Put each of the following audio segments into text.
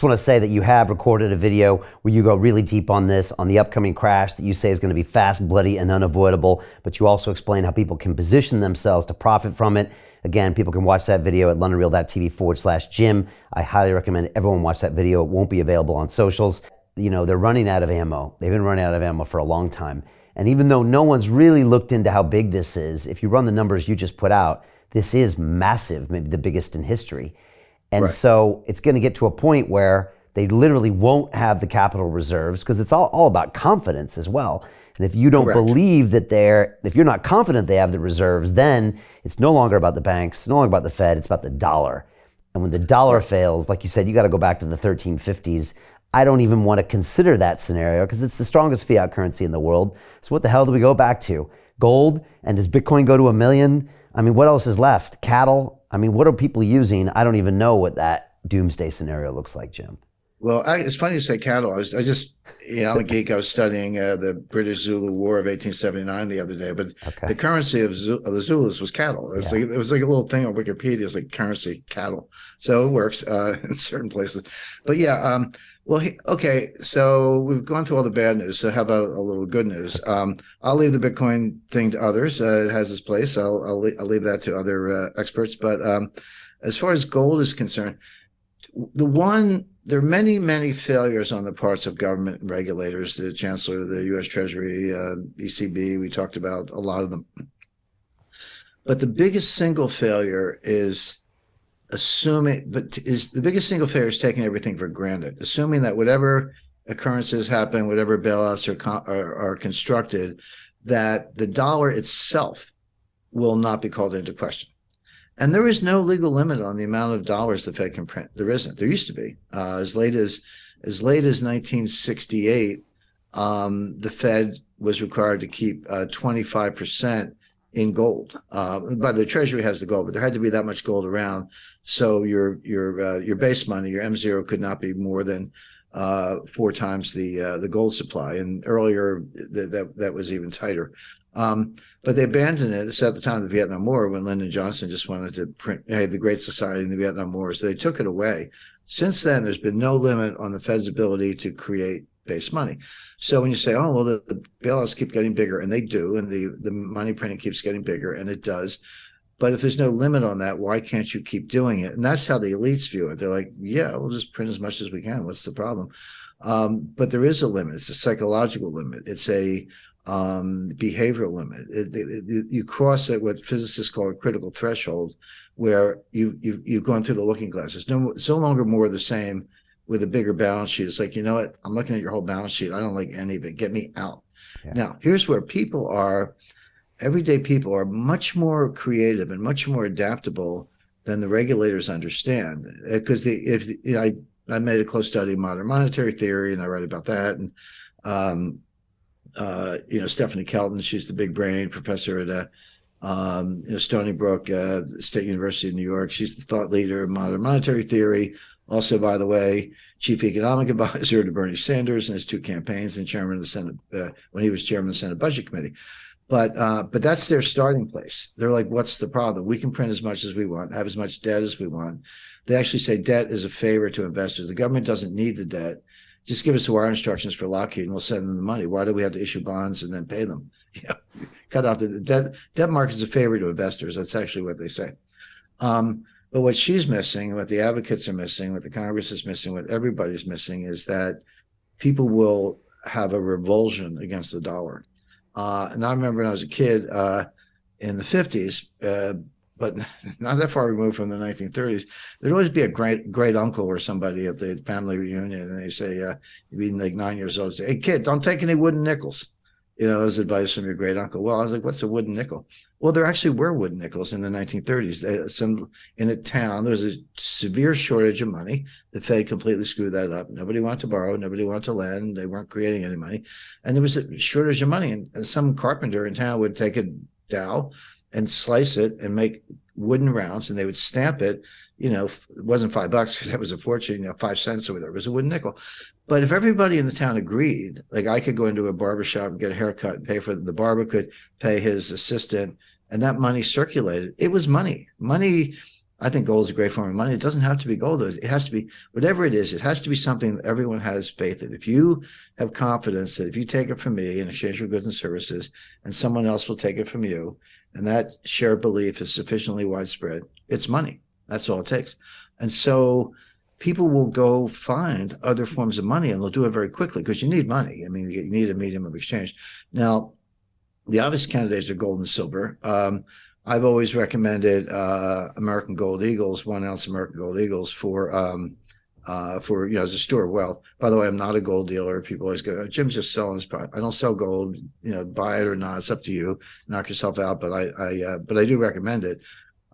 just want to say that you have recorded a video where you go really deep on this, on the upcoming crash that you say is going to be fast, bloody, and unavoidable. But you also explain how people can position themselves to profit from it. Again, people can watch that video at londonreal.tv/Jim. I highly recommend everyone watch that video. It won't be available on socials. You know, they're running out of ammo. They've been running out of ammo for a long time. And even though no one's really looked into how big this is, if you run the numbers you just put out, this is massive, maybe the biggest in history. And so it's going to get to a point where they literally won't have the capital reserves, because it's all about confidence as well. And if you don't believe that if you're not confident they have the reserves, then it's no longer about the banks, it's no longer about the Fed, it's about the dollar. And when the dollar fails, like you said, you got to go back to the 1350s. I don't even want to consider that scenario because it's the strongest fiat currency in the world. So what the hell do we go back to? Gold? And does Bitcoin go to 1 million? I mean, what else is left? Cattle? I mean, what are people using? I don't even know what that doomsday scenario looks like, Jim. Well, it's funny you say cattle. I'm a geek. I was studying the British Zulu War of 1879 the other day, but the currency of the Zulus was cattle. It was like a little thing on Wikipedia. It's like currency, cattle. So it works in certain places. But yeah, so we've gone through all the bad news. So how about a little good news? I'll leave the Bitcoin thing to others. It has its place. I'll leave that to other experts. But as far as gold is concerned, there are many, many failures on the parts of government and regulators, the Chancellor of the U.S. Treasury, ECB. We talked about a lot of them. But the biggest single failure is taking everything for granted, assuming that whatever occurrences happen, whatever bailouts are constructed, that the dollar itself will not be called into question. And there is no legal limit on the amount of dollars the Fed can print. There isn't. There used to be. As late as 1968, the Fed was required to keep 25% in gold. But the Treasury has the gold, but there had to be that much gold around. So your base money, your M0, could not be more than 4 times the gold supply. And earlier that was even tighter. But they abandoned it. This is at the time of the Vietnam War, when Lyndon Johnson just wanted to print, hey, the Great Society in the Vietnam War. So they took it away. Since then, there's been no limit on the Fed's ability to create base money. So when you say, oh, well, the bailouts keep getting bigger, and they do, and the money printing keeps getting bigger, and it does. But if there's no limit on that, why can't you keep doing it? And that's how the elites view it. They're like, yeah, we'll just print as much as we can. What's the problem? But there is a limit. It's a psychological limit. It's a behavioral limit. You cross at what physicists call a critical threshold, where you've gone through the looking glass. It's no longer more the same with a bigger balance sheet. It's like, you know what? I'm looking at your whole balance sheet. I don't like any of it. Get me out. Yeah. Now, here's where everyday people are much more creative and much more adaptable than the regulators understand. Because I made a close study of modern monetary theory, and I write about that. And Stephanie Kelton, she's the big brain professor at Stony Brook State University of New York. She's the thought leader of modern monetary theory. Also, by the way, chief economic advisor to Bernie Sanders in his 2 campaigns, and chairman of the Senate when he was chairman of the Senate Budget Committee. But that's their starting place. They're like, what's the problem? We can print as much as we want, have as much debt as we want. They actually say debt is a favor to investors. The government doesn't need the debt. Just give us the wire instructions for Lockheed, and we'll send them the money. Why do we have to issue bonds and then pay them? Cut off the debt. Debt market is a favor to investors. That's actually what they say. But what she's missing, what the advocates are missing, what the Congress is missing, what everybody's missing, is that people will have a revulsion against the dollar. And I remember when I was a kid in the 50s, but not that far removed from the 1930s, there'd always be a great uncle or somebody at the family reunion, and they say, you'd be like 9 years old, say, hey, kid, don't take any wooden nickels. As advice from your great uncle. Well, I was like, what's a wooden nickel? Well, there actually were wooden nickels in the 1930s. In a town, there was a severe shortage of money. The Fed completely screwed that up. Nobody wanted to borrow. Nobody wanted to lend. They weren't creating any money. And there was a shortage of money. And some carpenter in town would take a dowel and slice it and make wooden rounds, and they would stamp it. It wasn't $5 because that was a fortune, 5 cents or whatever. It was a wooden nickel. But if everybody in the town agreed, like I could go into a barber shop and get a haircut and pay for it, the barber could pay his assistant, and that money circulated. It was money. Money I think gold is a great form of money. It doesn't have to be gold, though. It has to be, whatever it is, it has to be something that everyone has faith in. If you have confidence that if you take it from me in exchange for goods and services, and someone else will take it from you, and that shared belief is sufficiently widespread, it's money. That's all it takes. And so people will go find other forms of money, and they'll do it very quickly because you need money. I mean, you need a medium of exchange. Now, the obvious candidates are gold and silver. I've always recommended American Gold Eagles, 1 ounce American Gold Eagles for as a store of wealth. By the way, I'm not a gold dealer. People always go, Jim's just selling his product. I don't sell gold. Buy it or not. It's up to you. Knock yourself out. But I do recommend it.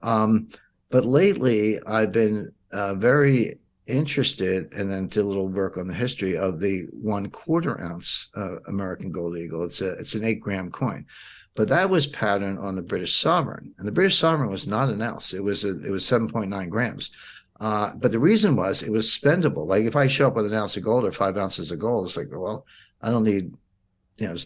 But lately, I've been very interested, and then did a little work on the history of the 1/4 ounce American Gold Eagle. It's an 8-gram coin. But that was patterned on the British sovereign, and the British sovereign was not an ounce. It was 7.9 grams. But the reason was it was spendable. Like if I show up with an ounce of gold or 5 ounces of gold, it's like, well, I don't need, I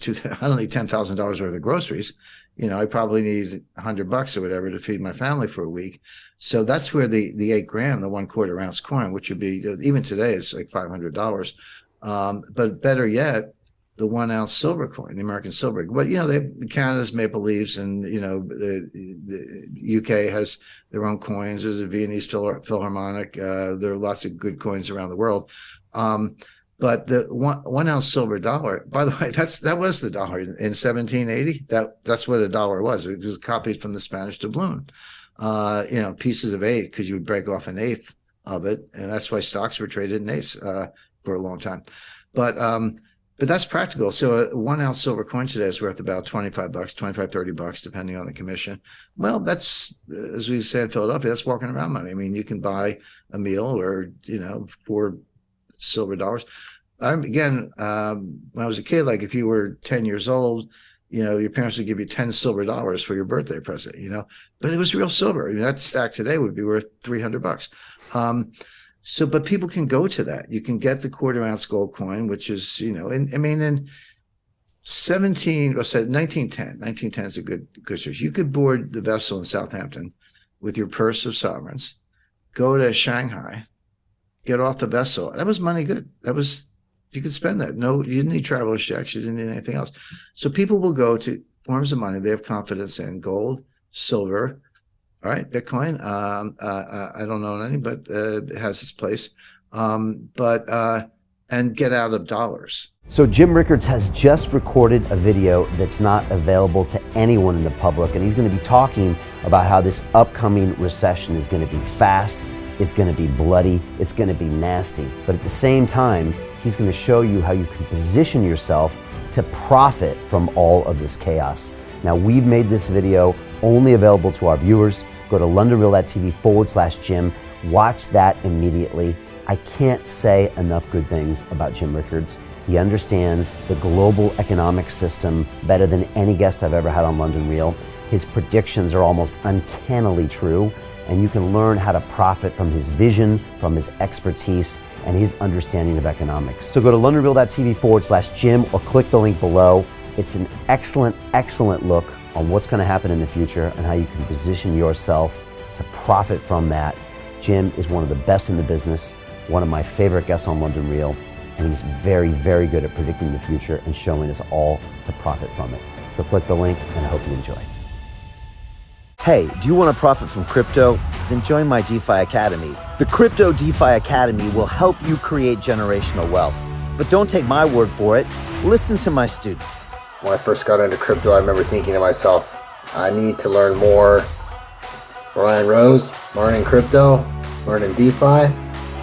don't need $10,000 worth of groceries. I probably need $100 or whatever to feed my family for a week. So that's where the 8 gram, the 1/4 ounce coin, which would be, even today, it's like $500. But better yet, the 1 ounce silver coin, the American silver. But Canada's maple leaves, and the UK has their own coins. There's a Viennese Philharmonic. There are lots of good coins around the world. But the 1 ounce silver dollar, by the way, that was the dollar in 1780. That's what a dollar was. It was copied from the Spanish doubloon. Pieces of 8, because you would break off an eighth of it, and that's why stocks were traded in eighths for a long time. But that's practical. So a 1 ounce silver coin today is worth about $25, $25, $30, depending on the commission. Well, that's, as we say in Philadelphia, that's walking around money. I mean, you can buy a meal or, 4 silver dollars. When I was a kid, like if you were 10 years old, your parents would give you 10 silver dollars for your birthday present, but it was real silver. I mean, that stack today would be worth $300. But people can go to that. You can get the 1/4 ounce gold coin, which is, in 1910 is a good search. You could board the vessel in Southampton with your purse of sovereigns, go to Shanghai, get off the vessel. That was money good. You could spend that. No, you didn't need traveler's checks. You didn't need anything else. So people will go to forms of money they have confidence in: gold, silver, all right, Bitcoin. I don't know any, but it has its place. And get out of dollars. So Jim Rickards has just recorded a video that's not available to anyone in the public, and he's going to be talking about how this upcoming recession is going to be fast, it's going to be bloody, it's going to be nasty. But at the same time, he's going to show you how you can position yourself to profit from all of this chaos. Now, we've made this video only available to our viewers. Go to londonreal.tv/Jim. Watch that immediately. I can't say enough good things about Jim Rickards. He understands the global economic system better than any guest I've ever had on London Real. His predictions are almost uncannily true, and you can learn how to profit from his vision, from his expertise, and his understanding of economics. So go to londonreal.tv/Jim or click the link below. It's an excellent, excellent look on what's going to happen in the future and how you can position yourself to profit from that. Jim is one of the best in the business, one of my favorite guests on London Real, and he's very, very good at predicting the future and showing us all to profit from it. So click the link, and I hope you enjoy. Hey, do you want to profit from crypto? Then join my DeFi Academy. The Crypto DeFi Academy will help you create generational wealth. But don't take my word for it. Listen to my students. When I first got into crypto, I remember thinking to myself, I need to learn more. Brian Rose, learning crypto, learning DeFi,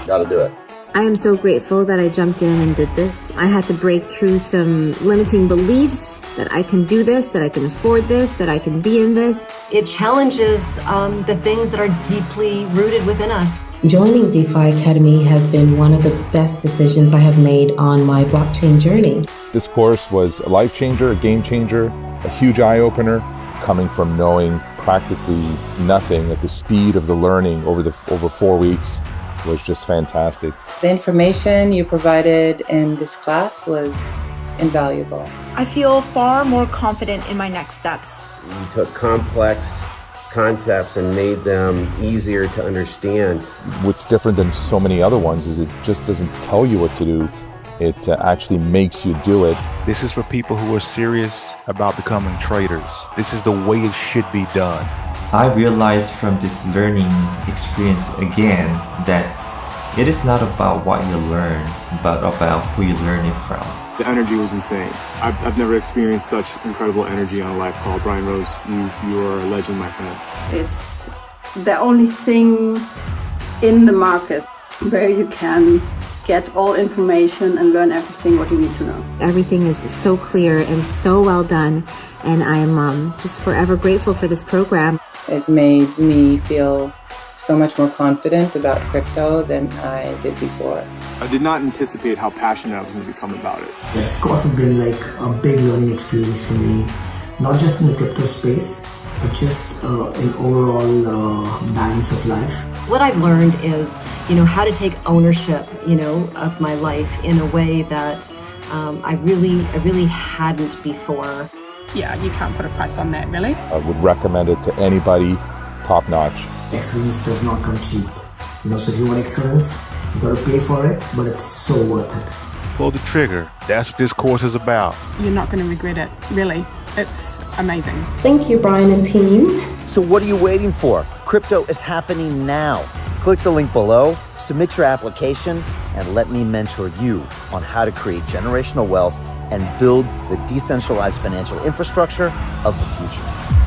gotta do it. I am so grateful that I jumped in and did this. I had to break through some limiting beliefs that I can do this, that I can afford this, that I can be in this. It challenges the things that are deeply rooted within us. Joining DeFi Academy has been one of the best decisions I have made on my blockchain journey. This course was a life changer, a game changer, a huge eye-opener, coming from knowing practically nothing at the speed of the learning over 4 weeks was just fantastic. The information you provided in this class was invaluable. I feel far more confident in my next steps. You took complex concepts and made them easier to understand. What's different than so many other ones is it just doesn't tell you what to do. It actually makes you do it. This is for people who are serious about becoming traders. This is the way it should be done. I realized from this learning experience again that it is not about what you learn, but about who you learn it from. The energy was insane. I've never experienced such incredible energy on a live call. Brian Rose, you are a legend, my friend. It's the only thing in the market where you can get all information and learn everything what you need to know. Everything is so clear and so well done, and I am just forever grateful for this program. It made me feel so much more confident about crypto than I did before. I did not anticipate how passionate I was going to become about it. It's also been like a big learning experience for me, not just in the crypto space, but just in overall balance of life. What I've learned is, how to take ownership, of my life in a way that I really hadn't before. Yeah, you can't put a price on that, really. I would recommend it to anybody, top notch. Excellence does not come cheap. So if you want excellence, you got to pay for it, but it's so worth it. Pull the trigger. That's what this course is about. You're not going to regret it, really. It's amazing. Thank you, Brian and team. So what are you waiting for? Crypto is happening now. Click the link below, submit your application, and let me mentor you on how to create generational wealth and build the decentralized financial infrastructure of the future.